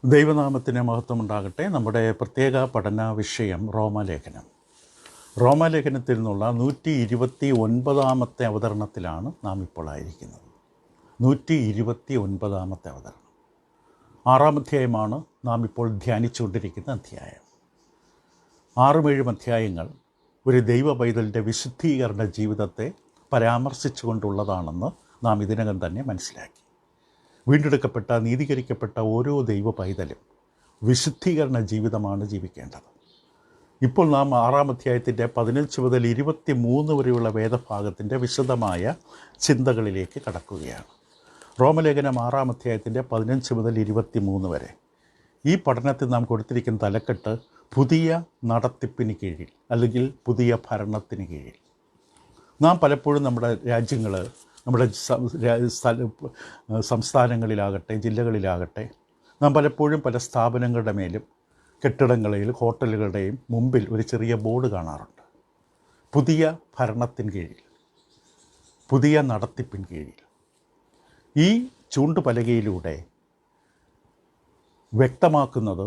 ദൈവനാമത്തിന് മഹത്വമുണ്ടാകട്ടെ. നമ്മുടെ പ്രത്യേക പഠന വിഷയം റോമാലേഖനത്തിൽ നിന്നുള്ള 129 അവതരണത്തിലാണ് നാം ഇപ്പോൾ ആയിരിക്കുന്നത്. 129 അവതരണം. 6-ാം അധ്യായമാണ് നാം ഇപ്പോൾ ധ്യാനിച്ചുകൊണ്ടിരിക്കുന്ന അധ്യായം. 6-7 അധ്യായങ്ങൾ ഒരു ദൈവ പൈതലിൻ്റെ വിശുദ്ധീകരണ ജീവിതത്തെ പരാമർശിച്ചുകൊണ്ടുള്ളതാണെന്ന് നാം ഇതിനകം തന്നെ മനസ്സിലാക്കി. വീണ്ടെടുക്കപ്പെട്ട, നീതീകരിക്കപ്പെട്ട ഓരോ ദൈവ പൈതലും വിശുദ്ധീകരണ ജീവിതമാണ് ജീവിക്കേണ്ടത്. ഇപ്പോൾ നാം 6-ാം അധ്യായത്തിൻ്റെ 15 മുതൽ 23 വരെയുള്ള വേദഭാഗത്തിൻ്റെ വിശദമായ ചിന്തകളിലേക്ക് കടക്കുകയാണ്. റോമലേഖനം 6-ാം അധ്യായത്തിൻ്റെ 15 മുതൽ 23 വരെ. ഈ പഠനത്തിൽ നാം കൊടുത്തിരിക്കുന്ന തലക്കെട്ട് പുതിയ നടത്തിപ്പിന് കീഴിൽ, അല്ലെങ്കിൽ പുതിയ ഭരണത്തിന് കീഴിൽ. നാം പലപ്പോഴും നമ്മുടെ രാജ്യങ്ങൾ, നമ്മുടെ സംസ്ഥാനങ്ങളിലാകട്ടെ, ജില്ലകളിലാകട്ടെ, നാം പലപ്പോഴും പല സ്ഥാപനങ്ങളുടെ മേലും കെട്ടിടങ്ങളിലും ഹോട്ടലുകളുടെയും മുമ്പിൽ ഒരു ചെറിയ ബോർഡ് കാണാറുണ്ട്. പുതിയ ഭരണത്തിന് കീഴിൽ, പുതിയ നടത്തിപ്പിന് കീഴിൽ. ഈ ചൂണ്ടുപലകയിലൂടെ വ്യക്തമാക്കുന്നത്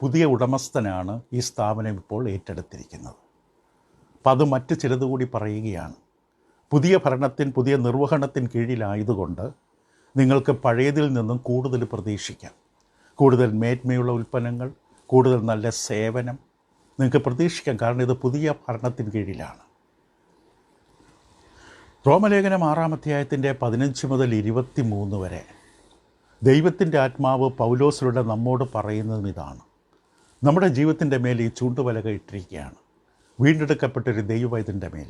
പുതിയ ഉടമസ്ഥനാണ് ഈ സ്ഥാപനം ഇപ്പോൾ ഏറ്റെടുത്തിരിക്കുന്നത്. അപ്പം അത് മറ്റ് ചിലതുകൂടി പറയുകയാണ്. പുതിയ ഭരണത്തിന്, പുതിയ നിർവഹണത്തിന് കീഴിലായതുകൊണ്ട് നിങ്ങൾക്ക് പഴയതിൽ നിന്നും കൂടുതൽ പ്രതീക്ഷിക്കാം. കൂടുതൽ മേന്മയുള്ള ഉൽപ്പന്നങ്ങൾ, കൂടുതൽ നല്ല സേവനം നിങ്ങൾക്ക് പ്രതീക്ഷിക്കാം. കാരണം ഇത് പുതിയ ഭരണത്തിന് കീഴിലാണ്. റോമലേഖനം 6-ാം അധ്യായത്തിൻ്റെ 15 മുതൽ 23 വരെ ദൈവത്തിൻ്റെ ആത്മാവ് പൗലോസിലൂടെ നമ്മോട് പറയുന്നതും ഇതാണ്. നമ്മുടെ ജീവിതത്തിൻ്റെ മേൽ ഈ ചൂണ്ടുപലക ഇട്ടിരിക്കുകയാണ്. വീണ്ടെടുക്കപ്പെട്ടൊരു ദൈവവൈദ്യൻ്റെ മേൽ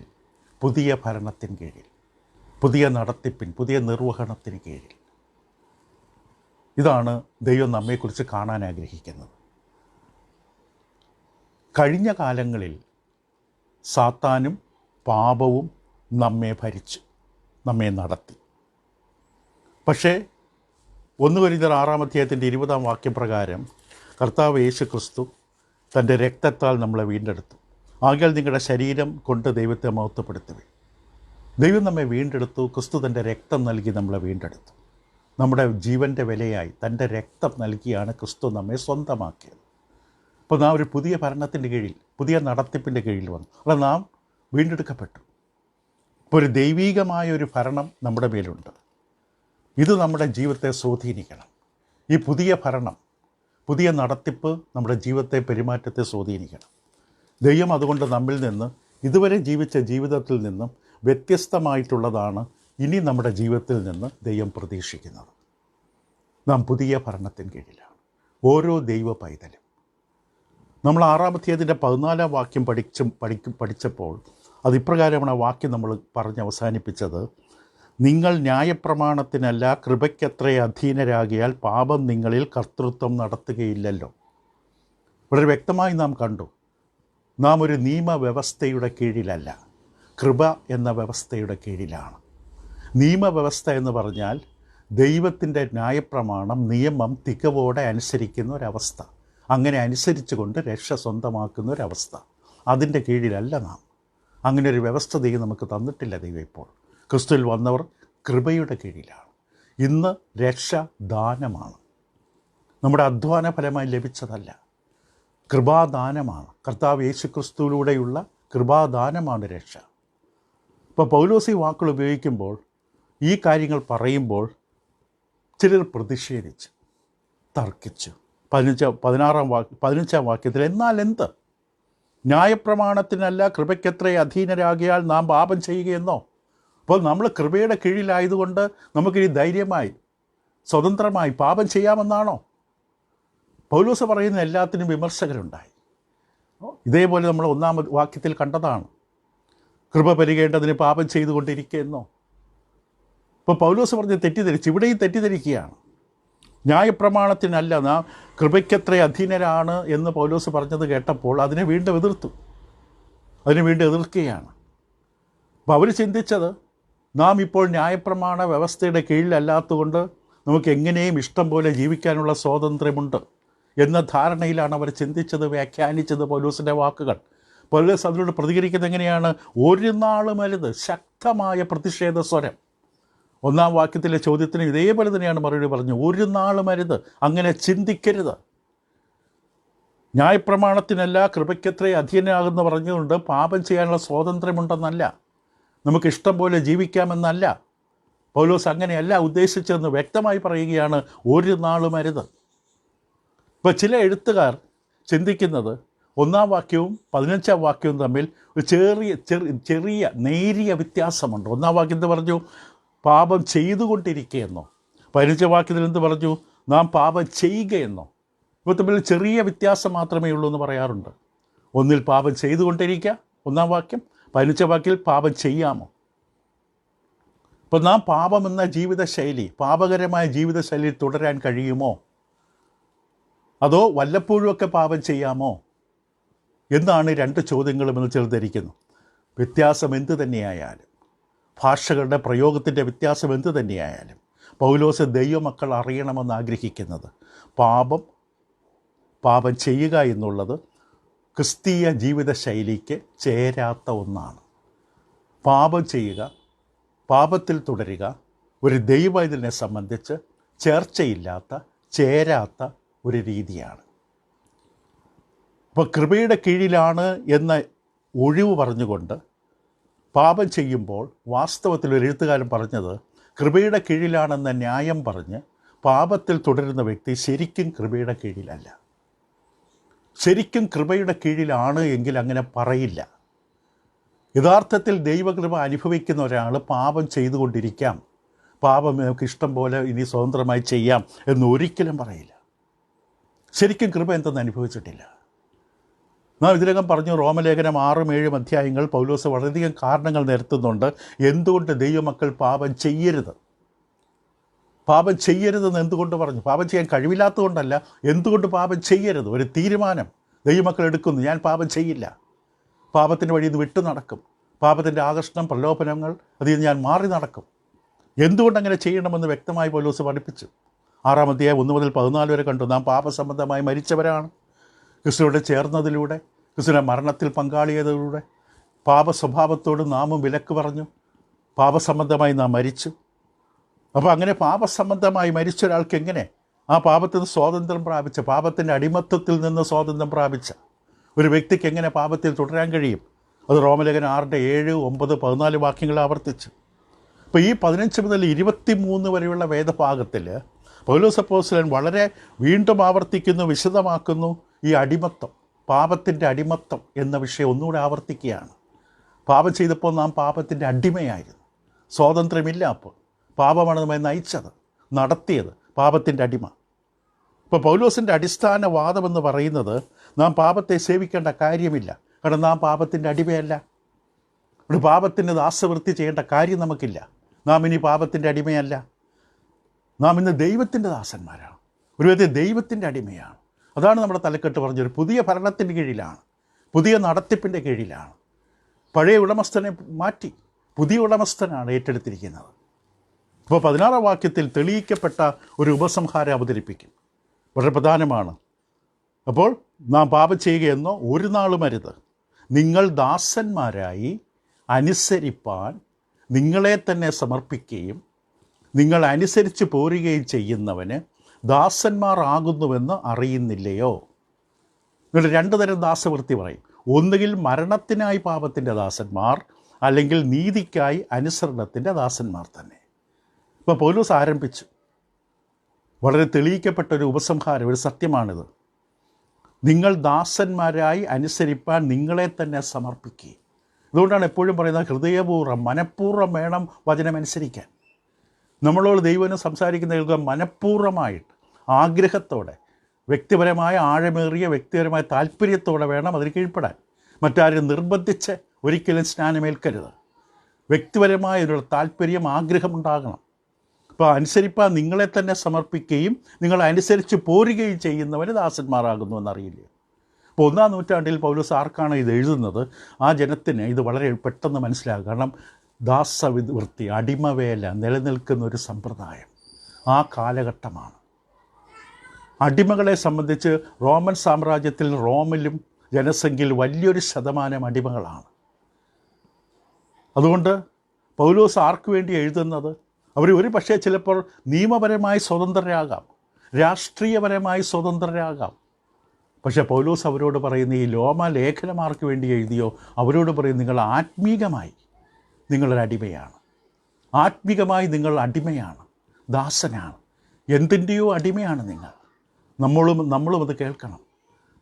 പുതിയ ഭരണത്തിന് കീഴിൽ, പുതിയ നടത്തിപ്പിൻ, പുതിയ നിർവഹണത്തിന് കീഴിൽ. ഇതാണ് ദൈവം നമ്മെക്കുറിച്ച് കാണാൻ ആഗ്രഹിക്കുന്നത്. കഴിഞ്ഞ കാലങ്ങളിൽ സാത്താനും പാപവും നമ്മെ ഭരിച്ചു, നമ്മെ നടത്തി. പക്ഷേ 1 കൊരിന്ത്യർ 6-ാം അധ്യായത്തിൻ്റെ 20-ാം വാക്യപ്രകാരം കർത്താവ് യേശു ക്രിസ്തു തൻ്റെ രക്തത്താൽ നമ്മളെ വീണ്ടെടുത്തു. ആകയാൽ നിങ്ങളുടെ ശരീരം കൊണ്ട് ദൈവത്തെ മഹത്വപ്പെടുത്തുവിൻ. ദൈവം നമ്മെ വീണ്ടെടുത്തു. ക്രിസ്തു തൻ്റെ രക്തം നൽകി നമ്മളെ വീണ്ടെടുത്തു. നമ്മുടെ ജീവൻ്റെ വിലയായി തൻ്റെ രക്തം നൽകിയാണ് ക്രിസ്തു നമ്മെ സ്വന്തമാക്കിയത്. അപ്പോൾ നാം ഒരു പുതിയ ഭരണത്തിൻ്റെ കീഴിൽ, പുതിയ നടത്തിപ്പിൻ്റെ കീഴിൽ വന്നു. അപ്പോൾ നാം വീണ്ടെടുക്കപ്പെട്ടു. ഇപ്പോൾ ഒരു ദൈവീകമായ ഒരു ഭരണം നമ്മുടെ മേലുണ്ട്. ഇത് നമ്മുടെ ജീവിതത്തെ സ്വാധീനിക്കണം. ഈ പുതിയ ഭരണം, പുതിയ നടത്തിപ്പ് നമ്മുടെ ജീവിതത്തെ, പെരുമാറ്റത്തെ സ്വാധീനിക്കണം. ദൈവം അതുകൊണ്ട് നമ്മിൽ നിന്ന്, ഇതുവരെ ജീവിച്ച ജീവിതത്തിൽ നിന്നും വ്യത്യസ്തമായിട്ടുള്ളതാണ് ഇനി നമ്മുടെ ജീവിതത്തിൽ നിന്ന് ദൈവം പ്രതീക്ഷിക്കുന്നത്. നാം പുതിയ ഭരണത്തിന് കീഴിലാണ്, ഓരോ ദൈവ പൈതലും. നമ്മൾ 6-ാം അധ്യായത്തിൻ്റെ 14-ാം വാക്യം പഠിച്ചപ്പോൾ അതിപ്രകാരമാണ് ആ വാക്യം നമ്മൾ പറഞ്ഞ് അവസാനിപ്പിച്ചത്. നിങ്ങൾ ന്യായപ്രമാണത്തിനല്ല കൃപയ്ക്കത്രേ അധീനരാകിയാൽ പാപം നിങ്ങളിൽ കർത്തൃത്വം നടത്തുകയില്ലല്ലോ. വളരെ വ്യക്തമായി നാം കണ്ടു, നാം ഒരു നിയമവ്യവസ്ഥയുടെ കീഴിലല്ല, കൃപ എന്ന വ്യവസ്ഥയുടെ കീഴിലാണ്. നിയമവ്യവസ്ഥ എന്ന് പറഞ്ഞാൽ ദൈവത്തിൻ്റെ ന്യായപ്രമാണം, നിയമം തികവോടെ അനുസരിക്കുന്ന ഒരവസ്ഥ, അങ്ങനെ അനുസരിച്ചുകൊണ്ട് രക്ഷ സ്വന്തമാക്കുന്ന ഒരവസ്ഥ. അതിൻ്റെ കീഴിലല്ല നാം. അങ്ങനെ ഒരു വ്യവസ്ഥ ദൈവം നമുക്ക് തന്നിട്ടില്ല. ദൈവം ഇപ്പോൾ ക്രിസ്തുവിൽ വന്നവർ കൃപയുടെ കീഴിലാണ്. ഇന്ന് രക്ഷ ദാനമാണ്, നമ്മുടെ അധ്വാന ഫലമായി ലഭിച്ചതല്ല, കൃപാദാനമാണ്. കർത്താവ് യേശു ക്രിസ്തുവിലൂടെയുള്ള കൃപാദാനമാണ് രക്ഷ. ഇപ്പോൾ പൗലോസ് ഈ വാക്കുകൾ ഉപയോഗിക്കുമ്പോൾ, ഈ കാര്യങ്ങൾ പറയുമ്പോൾ ചിലർ പ്രതിഷേധിച്ച്, തർക്കിച്ചു. 15-ാം വാക്യത്തിൽ എന്നാൽ എന്ത്? ന്യായപ്രമാണത്തിനല്ല കൃപയ്ക്കത്രേ അധീനരാകിയാൽ നാം പാപം ചെയ്യുകയെന്നോ? അപ്പോൾ നമ്മൾ കൃപയുടെ കീഴിലായതുകൊണ്ട് നമുക്കിനി ധൈര്യമായി, സ്വതന്ത്രമായി പാപം ചെയ്യാമെന്നാണോ? പൗലോസ് പറയുന്ന എല്ലാത്തിനും വിമർശകരുണ്ടായി. ഇതേപോലെ നമ്മൾ 1-ാം വാക്യത്തിൽ കണ്ടതാണ്. കൃപ പെരുകേണ്ടതിന് പാപം ചെയ്തുകൊണ്ടിരിക്കുകയെന്നോ? ഇപ്പോൾ പൗലോസ് പറഞ്ഞ് തെറ്റിദ്ധരിച്ചു. ഇവിടെയും തെറ്റിദ്ധരിക്കുകയാണ്. ന്യായപ്രമാണത്തിനല്ല, നാം കൃപയ്ക്കത്രേ അധീനരാണ് എന്ന് പൗലോസ് പറഞ്ഞത് കേട്ടപ്പോൾ അതിനെ വീണ്ടും എതിർക്കുകയാണ്. അപ്പോൾ അവർ ചിന്തിച്ചത്, നാം ഇപ്പോൾ ന്യായപ്രമാണ വ്യവസ്ഥയുടെ കീഴിലല്ലാത്തതുകൊണ്ട് നമുക്ക് എങ്ങനെയും ഇഷ്ടം പോലെ ജീവിക്കാനുള്ള സ്വാതന്ത്ര്യമുണ്ട് എന്ന ധാരണയിലാണ് അവർ ചിന്തിച്ചത്, വ്യാഖ്യാനിച്ചത് പൗലോസിൻ്റെ വാക്കുകൾ. പൗലോസ് അതിനോട് പ്രതികരിക്കുന്നത് എങ്ങനെയാണ്? ഒരു നാളും അരുത്, ശക്തമായ പ്രതിഷേധ സ്വരം. 1-ാം വാക്യത്തിലെ ചോദ്യത്തിന് ഇതേപോലെ തന്നെയാണ് മറുപടി പറഞ്ഞു. ഒരു നാളും അരുത്, അങ്ങനെ ചിന്തിക്കരുത്. ന്യായപ്രമാണത്തിനല്ല കൃപയ്ക്കത്രേ അധീനനാകുന്നു പറഞ്ഞുകൊണ്ട് പാപം ചെയ്യാനുള്ള സ്വാതന്ത്ര്യമുണ്ടെന്നല്ല, നമുക്കിഷ്ടം പോലെ ജീവിക്കാമെന്നല്ല. പൗലോസ് അങ്ങനെയല്ല ഉദ്ദേശിച്ചതെന്ന് വ്യക്തമായി പറയുകയാണ്. ഒരു നാളും അരുത്. ഇപ്പോൾ ചില എഴുത്തുകാർ ചിന്തിക്കുന്നത് 1-ാം വാക്യവും 15-ാം വാക്യവും തമ്മിൽ ഒരു ചെറിയ നേരിയ വ്യത്യാസമുണ്ട്. 1-ാം വാക്യത്തിൽ പറഞ്ഞു പാപം ചെയ്തുകൊണ്ടിരിക്കുകയെന്നോ, 15-ാം വാക്യത്തിൽ എന്ത് പറഞ്ഞു? നാം പാപം ചെയ്യുകയെന്നോ. ഇപ്പോൾ തമ്മിൽ ചെറിയ വ്യത്യാസം മാത്രമേ ഉള്ളൂ എന്ന് പറയാറുണ്ട്. ഒന്നിൽ പാപം ചെയ്തുകൊണ്ടിരിക്കുക 1-ാം വാക്യം, 15-ാം വാക്യത്തിൽ പാപം ചെയ്യാമോ. അപ്പോൾ നാം പാപമെന്ന ജീവിതശൈലി, പാപകരമായ ജീവിതശൈലിയിൽ തുടരാൻ കഴിയുമോ, അതോ വല്ലപ്പോഴുമൊക്കെ പാപം ചെയ്യാമോ എന്നാണ് രണ്ട് ചോദ്യങ്ങളും എന്ന് ചേർത്തിരിക്കുന്നു. വ്യത്യാസം എന്തു തന്നെയായാലും, ഭാഷകളുടെ പ്രയോഗത്തിൻ്റെ വ്യത്യാസം എന്തു തന്നെയായാലും, പൗലോസ് ദൈവമക്കൾ അറിയണമെന്ന് ആഗ്രഹിക്കുന്നത് പാപം ചെയ്യുക എന്നുള്ളത് ക്രിസ്തീയ ജീവിതശൈലിക്ക് ചേരാത്ത ഒന്നാണ്. പാപം ചെയ്യുക, പാപത്തിൽ തുടരുക ഒരു ദൈവവൈതലിനെ സംബന്ധിച്ച് ചേർച്ചയില്ലാത്ത, ചേരാത്ത ഒരു രീതിയാണ്. അപ്പോൾ കൃപയുടെ കീഴിലാണ് എന്ന ഒഴിവ് പറഞ്ഞുകൊണ്ട് പാപം ചെയ്യുമ്പോൾ വാസ്തവത്തിൽ ഒരു എഴുത്തുകാരൻ പറഞ്ഞത്, കൃപയുടെ കീഴിലാണെന്ന ന്യായം പറഞ്ഞ് പാപത്തിൽ തുടരുന്ന വ്യക്തി ശരിക്കും കൃപയുടെ കീഴിലല്ല. ശരിക്കും കൃപയുടെ കീഴിലാണ് എങ്കിൽ അങ്ങനെ പറയില്ല. യഥാർത്ഥത്തിൽ ദൈവകൃപ അനുഭവിക്കുന്ന ഒരാൾ പാപം ചെയ്തുകൊണ്ടിരിക്കാം, പാപം നമുക്ക് ഇഷ്ടം പോലെ ഇനി സ്വതന്ത്രമായി ചെയ്യാം എന്നൊരിക്കലും പറയില്ല. ശരിക്കും കൃപ എന്തെന്ന് അനുഭവിച്ചിട്ടില്ല. നാം ഇതിനകം പറഞ്ഞു, റോമലേഖനം 6-7 അധ്യായങ്ങൾ പൗലോസ് വളരെയധികം കാരണങ്ങൾ നിരത്തുന്നുണ്ട് എന്തുകൊണ്ട് ദൈവമക്കൾ പാപം ചെയ്യരുത്. പാപം ചെയ്യരുതെന്ന് എന്തുകൊണ്ട് പറഞ്ഞു? പാപം ചെയ്യാൻ കഴിവില്ലാത്തതുകൊണ്ടല്ല, എന്തുകൊണ്ട് പാപം ചെയ്യരുത്. ഒരു തീരുമാനം ദൈവമക്കൾ എടുക്കുന്നു, ഞാൻ പാപം ചെയ്യില്ല, പാപത്തിൻ്റെ വഴിയിൽ നിന്ന് വിട്ടു നടക്കും, പാപത്തിൻ്റെ ആകർഷണം, പ്രലോഭനങ്ങൾ അതിൽ നിന്ന് ഞാൻ മാറി നടക്കും. എന്തുകൊണ്ടങ്ങനെ ചെയ്യണമെന്ന് വ്യക്തമായി പൗലോസ് പഠിപ്പിച്ചു. 6-ാം അധ്യായം 1 മുതൽ 14 വരെ കണ്ടു. നാം പാപസംബന്ധമായി മരിച്ചവരാണ്. ക്രിസ്തുവിനോട് ചേർന്നതിലൂടെ, ക്രിസ്തുവിൻ്റെ മരണത്തിൽ പങ്കാളിയതിലൂടെ പാപസ്വഭാവത്തോട് നാമും വിലക്ക് പറഞ്ഞു. പാപസംബന്ധമായി നാം മരിച്ചു. അപ്പോൾ അങ്ങനെ പാപസംബന്ധമായി മരിച്ച ഒരാൾക്ക് എങ്ങനെ ആ പാപത്തിൽ നിന്ന് സ്വാതന്ത്ര്യം പ്രാപിച്ച, പാപത്തിൻ്റെ അടിമത്തത്തിൽ നിന്ന് സ്വാതന്ത്ര്യം പ്രാപിച്ച ഒരു വ്യക്തിക്ക് എങ്ങനെ പാപത്തിൽ തുടരാൻ കഴിയും? അത് റോമലേഖനം 6-7, 9, 14 വാക്യങ്ങൾ ആവർത്തിച്ചു. അപ്പോൾ ഈ 15 മുതൽ 23 വരെയുള്ള വേദഭാഗത്തിൽ പൗലോസ് അപ്പോസ്തലൻ വളരെ വീണ്ടും ആവർത്തിക്കുന്നു, വിശദമാക്കുന്നു ഈ അടിമത്തം, പാപത്തിൻ്റെ അടിമത്തം എന്ന വിഷയം ഒന്നുകൂടെ ആവർത്തിക്കുകയാണ്. പാപം ചെയ്തപ്പോൾ നാം പാപത്തിൻ്റെ അടിമയായിരുന്നു, സ്വാതന്ത്ര്യമില്ല. അപ്പോൾ പാപമാണ് നമ്മെ നയിച്ചത്, നടത്തിയത്, പാപത്തിൻ്റെ അടിമ. ഇപ്പോൾ പൗലോസിൻ്റെ അടിസ്ഥാന വാദമെന്ന് പറയുന്നത് നാം പാപത്തെ സേവിക്കേണ്ട കാര്യമില്ല, കാരണം നാം പാപത്തിൻ്റെ അടിമയല്ല. ഒരു പാപത്തിൻ്റെ ദാസവൃത്തി ചെയ്യേണ്ട കാര്യം നമുക്കില്ല. നാം ഇനി പാപത്തിൻ്റെ അടിമയല്ല, നാം ഇന്ന് ദൈവത്തിൻ്റെ ദാസന്മാരാണ്, ഒരു വിധത്തിൽ ദൈവത്തിൻ്റെ അടിമയാണ്. അതാണ് നമ്മുടെ തലക്കെട്ട് പറഞ്ഞൊരു പുതിയ ഭരണത്തിൻ്റെ കീഴിലാണ്, പുതിയ നടത്തിപ്പിൻ്റെ കീഴിലാണ്. പഴയ ഉടമസ്ഥനെ മാറ്റി പുതിയ ഉടമസ്ഥനാണ് ഏറ്റെടുത്തിരിക്കുന്നത്. ഇപ്പോൾ 16-ാം വാക്യത്തിൽ തെളിയിക്കപ്പെട്ട ഒരു ഉപസംഹാരം അവതരിപ്പിക്കും, വളരെ പ്രധാനമാണ്. അപ്പോൾ നാം പാപം ചെയ്യുകയെന്നോ ഒരു നാളും അരുത്, നിങ്ങൾ ദാസന്മാരായി അനുസരിപ്പാൻ നിങ്ങളെ തന്നെ സമർപ്പിക്കുകയും നിങ്ങൾ അനുസരിച്ച് പോരുകയും ചെയ്യുന്നവന് ദാസന്മാർ ആകുന്നുവെന്ന് അറിയുന്നില്ലയോ. നിങ്ങൾ 2 തരം ദാസവൃത്തി പറയും. ഒന്നുകിൽ മരണത്തിനായി പാപത്തിൻ്റെ ദാസന്മാർ, അല്ലെങ്കിൽ നീതിക്കായി അനുസരണത്തിൻ്റെ ദാസന്മാർ തന്നെ. ഇപ്പോൾ പൗലോസ് ആരംഭിച്ചു വളരെ തെളിയിക്കപ്പെട്ടൊരു ഉപസംഹാരം, ഒരു സത്യമാണിത്. നിങ്ങൾ ദാസന്മാരായി അനുസരിപ്പാൻ നിങ്ങളെ തന്നെ സമർപ്പിക്കുക. അതുകൊണ്ടാണ് എപ്പോഴും പറയുന്നത് ഹൃദയപൂർവ്വം, മനഃപൂർവ്വം വേണം വചനമനുസരിക്കാൻ. നമ്മളോട് ദൈവം സംസാരിക്കുന്ന മനഃപൂർവ്വമായിട്ട്, ആഗ്രഹത്തോടെ, വ്യക്തിപരമായ ആഴമേറിയ വ്യക്തിപരമായ താല്പര്യത്തോടെ വേണം അതിന് കീഴ്പ്പെടാൻ. മറ്റാരും നിർബന്ധിച്ച് ഒരിക്കലും സ്നാനമേൽക്കരുത്. വ്യക്തിപരമായ ഒരു താല്പര്യം, ആഗ്രഹമുണ്ടാകണം. അപ്പോൾ അനുസരിപ്പാൻ നിങ്ങളെ തന്നെ സമർപ്പിക്കുകയും നിങ്ങൾ അനുസരിച്ച് പോരുകയും ചെയ്യുന്നവന് ദാസന്മാരാകുന്നു എന്നറിയില്ല. അപ്പോൾ 1-ാം നൂറ്റാണ്ടിൽ പൗലോസ് ആർക്കാണ് ഇത് എഴുതുന്നത്, ആ ജനത്തിന് ഇത് വളരെ പെട്ടെന്ന് മനസ്സിലാകും. കാരണം ദാസവൃത്തി, അടിമവേല നിലനിൽക്കുന്ന ഒരു സമ്പ്രദായം ആ കാലഘട്ടമാണ്. അടിമകളെ സംബന്ധിച്ച് റോമൻ സാമ്രാജ്യത്തിൽ, റോമിലും ജനസംഖ്യയിൽ വലിയൊരു ശതമാനം അടിമകളാണ്. അതുകൊണ്ട് പൗലോസ് ആർക്ക് വേണ്ടി എഴുതുന്നത്, അവർ ഒരു പക്ഷേ ചിലപ്പോൾ നിയമപരമായി സ്വതന്ത്രരാകാം, രാഷ്ട്രീയപരമായി സ്വതന്ത്രരാകാം. പക്ഷേ പൗലോസ് അവരോട് പറയുന്ന ഈ ലോമ ലേഖനമാർക്ക് വേണ്ടി എഴുതിയോ അവരോട് പറയും, നിങ്ങൾ ആത്മീകമായി നിങ്ങളൊരു അടിമയാണ്. ആത്മീകമായി നിങ്ങൾ അടിമയാണ്, ദാസനാണ്. എന്തിൻ്റെയോ അടിമയാണ് നിങ്ങൾ. നമ്മളും അത് കേൾക്കണം.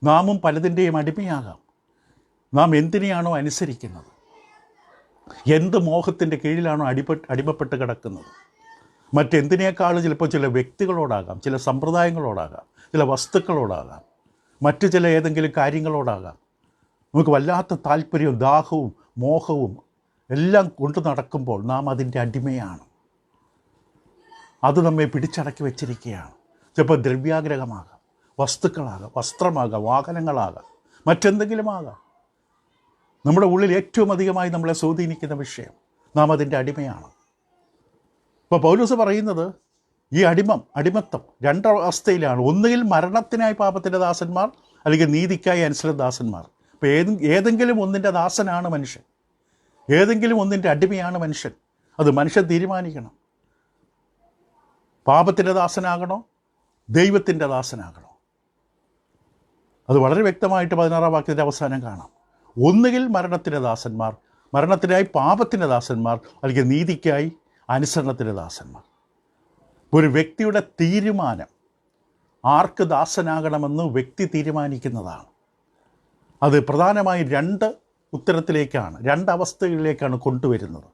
നാമും പലതിൻ്റെയും അടിമയാകാം. നാം എന്തിനെയാണോ അനുസരിക്കുന്നത്, എന്ത് മോഹത്തിൻ്റെ കീഴിലാണോ അടിമപ്പെട്ട് കിടക്കുന്നത്, മറ്റെന്തിനേക്കാളും ചിലപ്പോൾ ചില വ്യക്തികളോടാകാം, ചില സമ്പ്രദായങ്ങളോടാകാം, ചില വസ്തുക്കളോടാകാം, മറ്റു ചില ഏതെങ്കിലും കാര്യങ്ങളോടാകാം. നമുക്ക് വല്ലാത്ത താല്പര്യവും ദാഹവും മോഹവും എല്ലാം കൊണ്ടു നടക്കുമ്പോൾ നാം അതിൻ്റെ അടിമയാണ്. അത് നമ്മെ പിടിച്ചടക്കി വെച്ചിരിക്കുകയാണ്. ചിലപ്പോൾ ദ്രവ്യാഗ്രഹമാകാം, വസ്തുക്കളാകാം, വസ്ത്രമാകാം, വാഹനങ്ങളാകാം, മറ്റെന്തെങ്കിലും ആകാം. നമ്മുടെ ഉള്ളിൽ ഏറ്റവും അധികമായി നമ്മളെ സ്വാധീനിക്കുന്ന വിഷയം, നാം അതിൻ്റെ അടിമയാണ്. ഇപ്പോൾ പൗലോസ് പറയുന്നത് ഈ അടിമത്തം രണ്ടവസ്ഥയിലാണ്. ഒന്നുകിൽ മരണത്തിനായി പാപത്തിൻ്റെ ദാസന്മാർ, അല്ലെങ്കിൽ നീതിക്കായി അനുസരണദാസന്മാർ. ഇപ്പോൾ ഏതെങ്കിലും ഒന്നിൻ്റെ ദാസനാണ് മനുഷ്യൻ, ഏതെങ്കിലും ഒന്നിൻ്റെ അടിമയാണ് മനുഷ്യൻ. അത് മനുഷ്യൻ തീരുമാനിക്കണം. പാപത്തിൻ്റെ ദാസനാകണോ, ദൈവത്തിൻ്റെ ദാസനാകണോ? അത് വളരെ വ്യക്തമായിട്ട് 16-ാം വാക്യത്തിൻ്റെ അവസാനം കാണാം. ഒന്നുകിൽ മരണത്തിൻ്റെ ദാസന്മാർ, മരണത്തിനായി പാപത്തിൻ്റെ ദാസന്മാർ, അല്ലെങ്കിൽ നീതിക്കായി അനുസരണത്തിൻ്റെ ദാസന്മാർ. ഒരു വ്യക്തിയുടെ തീരുമാനം ആർക്ക് ദാസനാകണമെന്ന് വ്യക്തി തീരുമാനിക്കുന്നതാണ്. അത് പ്രധാനമായും രണ്ട് ഉത്തരത്തിലേക്കാണ്, രണ്ടവസ്ഥകളിലേക്കാണ് കൊണ്ടുവരുന്നത്.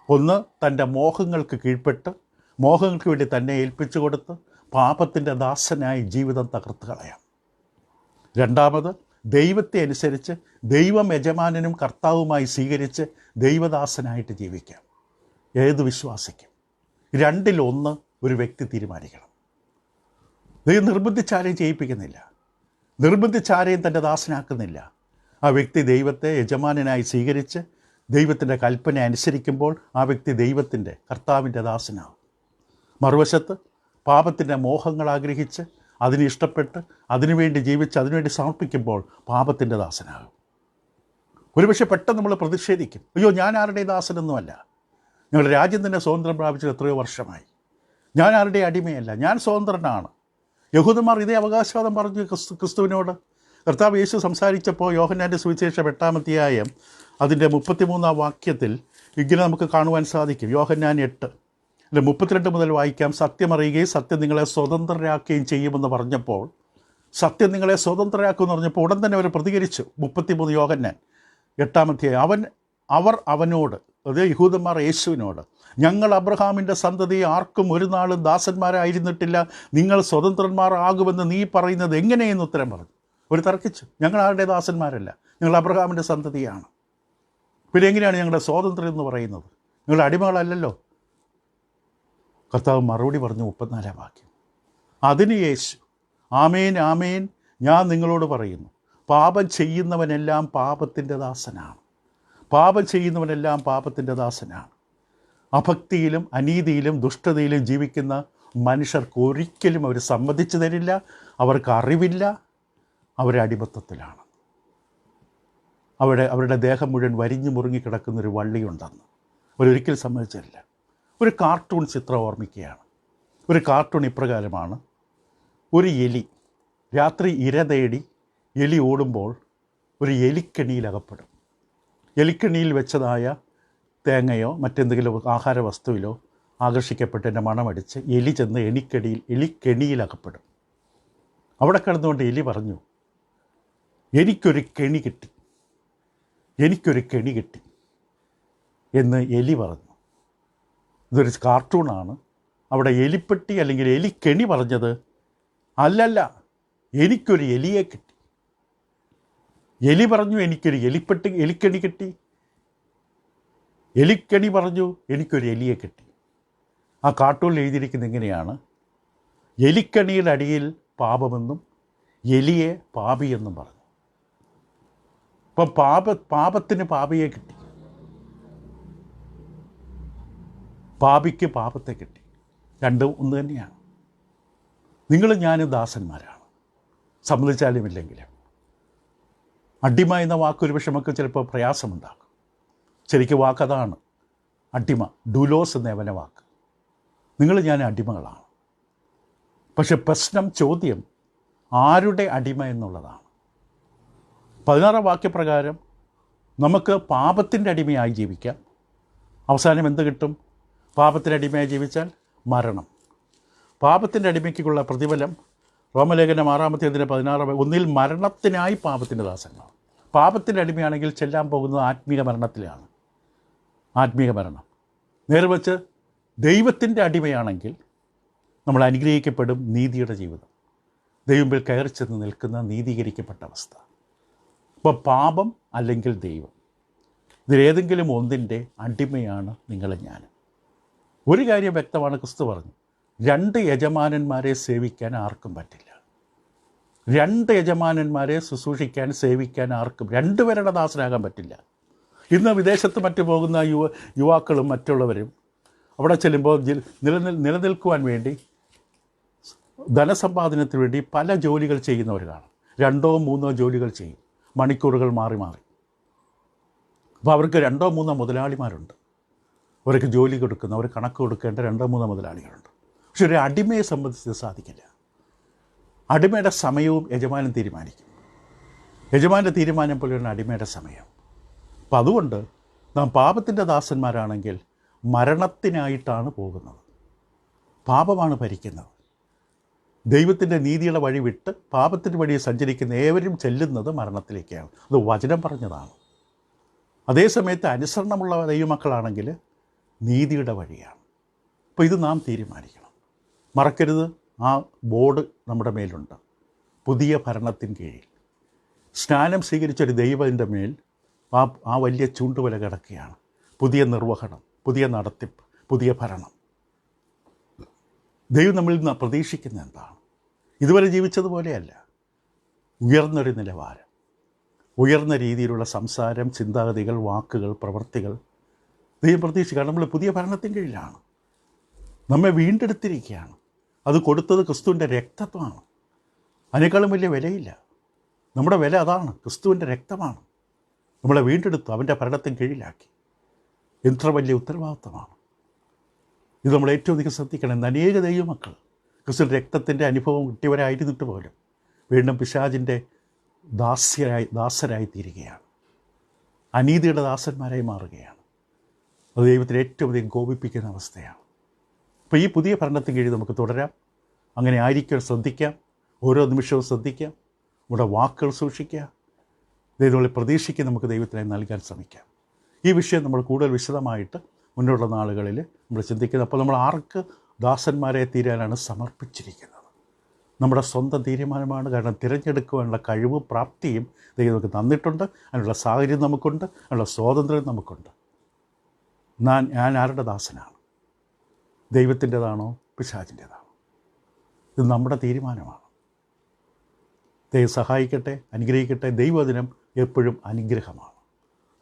ഒന്ന്, തൻ്റെ മോഹങ്ങൾക്ക് കീഴ്പ്പെട്ട് മോഹങ്ങൾക്ക് വേണ്ടി തന്നെ ഏൽപ്പിച്ചു കൊടുത്ത് പാപത്തിൻ്റെ ദാസനായി ജീവിതം തകർത്ത് കളയാം. രണ്ടാമത്, ദൈവത്തെ അനുസരിച്ച് ദൈവം യജമാനനും കർത്താവുമായി സ്വീകരിച്ച് ദൈവദാസനായിട്ട് ജീവിക്കാം. ഏത് വിശ്വാസിക്കും രണ്ടിലൊന്ന് ഒരു വ്യക്തി തീരുമാനിക്കണം. ദൈവം നിർബന്ധിച്ചാരെയും ചെയ്യിപ്പിക്കുന്നില്ല, നിർബന്ധിച്ചാരെയും തൻ്റെ ദാസനാക്കുന്നില്ല. ആ വ്യക്തി ദൈവത്തെ യജമാനനായി സ്വീകരിച്ച് ദൈവത്തിൻ്റെ കൽപ്പന അനുസരിക്കുമ്പോൾ ആ വ്യക്തി ദൈവത്തിൻ്റെ കർത്താവിൻ്റെ ദാസനാകും. മറുവശത്ത് പാപത്തിൻ്റെ മോഹങ്ങൾ ആഗ്രഹിച്ച് അതിന് ഇഷ്ടപ്പെട്ട് അതിനുവേണ്ടി ജീവിച്ച് അതിനുവേണ്ടി സമർപ്പിക്കുമ്പോൾ പാപത്തിൻ്റെ ദാസനാകും. ഒരുപക്ഷെ പെട്ടെന്ന് നമ്മൾ പ്രതിഷേധിക്കും, അയ്യോ ഞാൻ ആരുടെ ദാസനൊന്നുമല്ല, ഞങ്ങളുടെ രാജ്യം തന്നെ സ്വാതന്ത്ര്യം പ്രാപിച്ചത് എത്രയോ വർഷമായി, ഞാൻ ആരുടെ അടിമയല്ല, ഞാൻ സ്വതന്ത്രനാണ്. യഹൂദന്മാർ ഇതേ അവകാശവാദം പറഞ്ഞു ക്രിസ്തുവിനോട്. കർത്താവ് യേശു സംസാരിച്ചപ്പോൾ യോഹന്നാൻ്റെ സുവിശേഷം 8-ാം അധ്യായം അതിൻ്റെ 33-ാം വാക്യത്തിൽ ഇങ്ങനെ നമുക്ക് കാണുവാൻ സാധിക്കും. യോഹന്നാൻ 8 32 മുതൽ വായിക്കാം. സത്യമറിയുകയും സത്യം നിങ്ങളെ സ്വതന്ത്രരാക്കുകയും ചെയ്യുമെന്ന് പറഞ്ഞപ്പോൾ, സത്യം നിങ്ങളെ സ്വതന്ത്രരാക്കുമെന്ന് പറഞ്ഞപ്പോൾ ഉടൻ തന്നെ അവർ പ്രതികരിച്ചു. 33 യോഹന്നാൻ 8-ാം അധ്യായം. അവർ അവനോട്, അത് യഹൂദന്മാർ യേശുവിനോട്, ഞങ്ങൾ അബ്രഹാമിൻ്റെ സന്തതി ആർക്കും ഒരു നാളും ദാസന്മാരായിരുന്നിട്ടില്ല, നിങ്ങൾ സ്വതന്ത്രന്മാർ ആകുമെന്ന് നീ പറയുന്നത് എങ്ങനെയെന്ന് ഉത്തരം പറഞ്ഞു. ഒരു തർക്കിച്ചു, ഞങ്ങൾ ആരുടെ ദാസന്മാരല്ല, ഞങ്ങൾ അബ്രഹാമിൻ്റെ സന്തതിയാണ്. പിന്നെ എങ്ങനെയാണ് ഞങ്ങളുടെ സ്വാതന്ത്ര്യം എന്ന് പറയുന്നത്? ഞങ്ങളുടെ അടിമകളല്ലല്ലോ. കർത്താവ് മറുപടി പറഞ്ഞു 34-ാം വാക്യം. അതിന് യേശു, ആമേൻ ആമേൻ ഞാൻ നിങ്ങളോട് പറയുന്നു, പാപം ചെയ്യുന്നവനെല്ലാം പാപത്തിൻ്റെ ദാസനാണ്. പാപം ചെയ്യുന്നവനെല്ലാം പാപത്തിൻ്റെ ദാസനാണ്. അഭക്തിയിലും അനീതിയിലും ദുഷ്ടതയിലും ജീവിക്കുന്ന മനുഷ്യർക്ക് ഒരിക്കലും അവർ സമ്മതിച്ചു തരില്ല. അവർക്ക് അറിവില്ല, അവരെ അടിമത്തത്തിലാണ്. അവരുടെ ദേഹം മുഴുവൻ വരിഞ്ഞു മുറുങ്ങിക്കിടക്കുന്നൊരു വള്ളിയുണ്ടെന്ന് അവരൊരിക്കലും സമ്മതിച്ചില്ല. ഒരു കാർട്ടൂൺ ചിത്രം ഓർമ്മിക്കുകയാണ്. ഒരു കാർട്ടൂൺ ഇപ്രകാരമാണ്. ഒരു എലി രാത്രി ഇര തേടി എലി ഓടുമ്പോൾ ഒരു എലിക്കെണിയിലകപ്പെടും. എലിക്കെണിയിൽ വെച്ചതായ തേങ്ങയോ മറ്റെന്തെങ്കിലും ആഹാര വസ്തുവിലോ ആകർഷിക്കപ്പെട്ട് എൻ്റെ മണമടിച്ച് എലി ചെന്ന് എലിക്കെണിയിലകപ്പെടും. അവിടെ കിടന്നുകൊണ്ട് എലി പറഞ്ഞു, എനിക്കൊരു കെണി കിട്ടി എന്ന് എലി പറഞ്ഞു. ഇതൊരു കാർട്ടൂണാണ്. അവിടെ എലിപ്പെട്ടി അല്ലെങ്കിൽ എലിക്കെണി പറഞ്ഞത് അല്ലല്ല, എനിക്കൊരു എലിയെ കിട്ടി. എലി പറഞ്ഞു എനിക്കൊരു എലിക്കെണി കിട്ടി. എലിക്കെണി പറഞ്ഞു എനിക്കൊരു എലിയെ കിട്ടി. ആ കാർട്ടൂണിൽ എഴുതിയിരിക്കുന്നത് എങ്ങനെയാണ്? എലിക്കെണിയുടെ അടിയിൽ പാപമെന്നും എലിയെ പാപിയെന്നും പറഞ്ഞു. അപ്പം പാപത്തിന് പാപിയെ കിട്ടി, പാപിക്ക് പാപത്തെ കിട്ടി. രണ്ടും ഒന്ന് തന്നെയാണ്. നിങ്ങളും ഞാനും ദാസന്മാരാണ്, സമ്മതിച്ചാലും ഇല്ലെങ്കിലും. അടിമ എന്ന വാക്കൊരു പക്ഷെ നമുക്ക് ചിലപ്പോൾ പ്രയാസമുണ്ടാകും. ശരിക്കും വാക്കതാണ് അടിമ, ഡുലോസ് എന്ന യവന വാക്ക്. നിങ്ങൾ ഞാൻ അടിമകളാണ്. പക്ഷെ ചോദ്യം ആരുടെ അടിമ എന്നുള്ളതാണ്. 16 വാക്യപ്രകാരം നമുക്ക് പാപത്തിൻ്റെ അടിമയായി ജീവിക്കാം. അവസാനം എന്ത് കിട്ടും? പാപത്തിൻ്റെ അടിമയായി ജീവിച്ചാൽ മരണം. പാപത്തിൻ്റെ അടിമയ്ക്കുള്ള പ്രതിഫലം റോമലേഖനം 6-16 ഒന്നിൽ മരണത്തിനായി പാപത്തിൻ്റെ ദാസങ്ങളാണ്. പാപത്തിൻ്റെ അടിമയാണെങ്കിൽ ചെല്ലാൻ പോകുന്നത് ആത്മീക മരണത്തിലാണ്, ആത്മീക മരണം. നേരെ വച്ച് ദൈവത്തിൻ്റെ അടിമയാണെങ്കിൽ നമ്മൾ അനുഗ്രഹിക്കപ്പെടും നീതിയുടെ ജീവിതം, ദൈവത്തിൽ കയറി ചെന്ന് നിൽക്കുന്ന നീതീകരിക്കപ്പെട്ട അവസ്ഥ. അപ്പോൾ പാപം അല്ലെങ്കിൽ ദൈവം, ഇതിലേതെങ്കിലും ഒന്നിൻ്റെ അടിമയാണ് നിങ്ങളും ഞാനും. ഒരു കാര്യം വ്യക്തമാണ്, ക്രിസ്തു പറഞ്ഞു, 2 യജമാനന്മാരെ സേവിക്കാൻ ആർക്കും പറ്റില്ല. 2 യജമാനന്മാരെ ശുശ്രൂഷിക്കാൻ സേവിക്കാൻ ആർക്കും, 2 പേരുടെ ദാസനാകാൻ പറ്റില്ല. ഇന്ന് വിദേശത്ത് മറ്റു പോകുന്ന യുവാക്കളും മറ്റുള്ളവരും അവിടെ ചെല്ലുമ്പോൾ നിലനിൽക്കുവാൻ വേണ്ടി, ധനസമ്പാദനത്തിന് വേണ്ടി പല ജോലികൾ ചെയ്യുന്നവർ കാണും. 2-3 ജോലികൾ ചെയ്യും, മണിക്കൂറുകൾ മാറി മാറി. അപ്പോൾ അവർക്ക് 2-3 മുതലാളിമാരുണ്ട്, അവർക്ക് ജോലി കൊടുക്കുന്ന, അവർ കണക്ക് കൊടുക്കേണ്ട 2-3 മുതലാളികളുണ്ട്. പക്ഷെ ഒരു അടിമയെ സംബന്ധിച്ച് സാധിക്കില്ല. അടിമയുടെ സമയവും യജമാനൻ തീരുമാനിക്കും. യജമാൻ്റെ തീരുമാനം പോലെയാണ് അടിമയുടെ സമയം. അപ്പം അതുകൊണ്ട് നാം പാപത്തിൻ്റെ ദാസന്മാരാണെങ്കിൽ മരണത്തിനായിട്ടാണ് പോകുന്നത്. പാപമാണ് ഭരിക്കുന്നത്. ദൈവത്തിൻ്റെ നീതിയുടെ വഴി വിട്ട് പാപത്തിൻ്റെ വഴി സഞ്ചരിക്കുന്ന ഏവരും ചെല്ലുന്നത് മരണത്തിലേക്കാണ്. അത് വചനം പറഞ്ഞതാണ്. അതേസമയത്ത് അനുസരണമുള്ള ദൈവമക്കളാണെങ്കിൽ നീതിയുടെ വഴിയാണ്. അപ്പോൾ ഇത് നാം തീരുമാനിക്കണം. മറക്കരുത്, ആ ബോർഡ് നമ്മുടെ മേലുണ്ട്. പുതിയ ഭരണത്തിൻ കീഴിൽ സ്നാനം സ്വീകരിച്ചൊരു ദൈവത്തിൻ്റെ മേൽ ആ വലിയ ചൂണ്ടുവല കിടക്കുകയാണ്. പുതിയ നിർവഹണം, പുതിയ നടത്തിപ്പ്, പുതിയ ഭരണം. ദൈവം നമ്മളിൽ നിന്ന് പ്രതീക്ഷിക്കുന്നത് എന്താണ്? ഇതുവരെ ജീവിച്ചതുപോലെയല്ല, ഉയർന്നൊരു നിലവാരം, ഉയർന്ന രീതിയിലുള്ള സംസാരം, ചിന്താഗതികൾ, വാക്കുകൾ, പ്രവൃത്തികൾ ദൈവം പ്രതീക്ഷിക്കുക. നമ്മൾ പുതിയ ഭരണത്തിൻ കീഴിലാണ്. നമ്മെ വീണ്ടെടുത്തിരിക്കുകയാണ്. അത് കൊടുത്തത് ക്രിസ്തുവിൻ്റെ രക്തത്വമാണ്. അതിനേക്കാളും വലിയ വിലയില്ല. നമ്മുടെ വില അതാണ്, ക്രിസ്തുവിൻ്റെ രക്തമാണ്. നമ്മളെ വീണ്ടെടുത്തു, അവൻ്റെ ഭരണത്തിന് കീഴിലാക്കി. എത്ര വലിയ ഉത്തരവാദിത്വമാണ് ഇത്! നമ്മൾ ഏറ്റവും അധികം ശ്രദ്ധിക്കണം. അനേക ദൈവമക്കൾ ക്രിസ്തുവിൻ്റെ രക്തത്തിൻ്റെ അനുഭവം കിട്ടിയവരായിരുന്നിട്ട് പോലും വീണ്ടും പിശാചിൻ്റെ ദാസരായി തീരുകയാണ്. അനീതിയുടെ ദാസന്മാരായി മാറുകയാണ്. അത് ദൈവത്തിന് ഏറ്റവും അധികം കോപിപ്പിക്കുന്ന അവസ്ഥയാണ്. അപ്പോൾ ഈ പുതിയ ഭരണത്തിന് കീഴിൽ നമുക്ക് തുടരാം. അങ്ങനെ ആയിരിക്കാൻ ശ്രദ്ധിക്കാം. ഓരോ നിമിഷവും ശ്രദ്ധിക്കാം. നമ്മുടെ വാക്കുകൾ സൂക്ഷിക്കുക. ദൈവങ്ങളെ പ്രതീക്ഷിക്കുക. നമുക്ക് ദൈവത്തിനായി നൽകാൻ ശ്രമിക്കാം. ഈ വിഷയം നമ്മൾ കൂടുതൽ വിശദമായിട്ട് മുന്നോട്ടുള്ള നാളുകളിൽ നമ്മൾ ചിന്തിക്കുന്നത്. അപ്പോൾ നമ്മൾ ആർക്ക് ദാസന്മാരെ തീരാനാണ് സമർപ്പിച്ചിരിക്കുന്നത്? നമ്മുടെ സ്വന്തം തീരുമാനമാണ്. കാരണം തിരഞ്ഞെടുക്കുവാനുള്ള കഴിവും പ്രാപ്തിയും ദൈവം നമുക്ക് തന്നിട്ടുണ്ട്. അതിനുള്ള സാഹചര്യം നമുക്കുണ്ട്, അതിനുള്ള സ്വാതന്ത്ര്യം നമുക്കുണ്ട്. ഞാൻ ആരുടെ ദാസനാണ്? ദൈവത്തിൻ്റെതാണോ പിശാചിൻ്റെതാണോ? ഇത് നമ്മുടെ തീരുമാനമാണ്. ദൈവം സഹായിക്കട്ടെ, അനുഗ്രഹിക്കട്ടെ. ദൈവവചനം എപ്പോഴും അനുഗ്രഹമാണ്.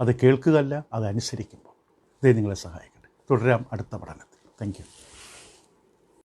അത് കേൾക്കുകയല്ല, അത് അനുസരിക്കുമ്പോൾ ദൈവം നിങ്ങളെ സഹായിക്കട്ടെ. തുടരാം അടുത്ത പഠനത്തിൽ. Thank you.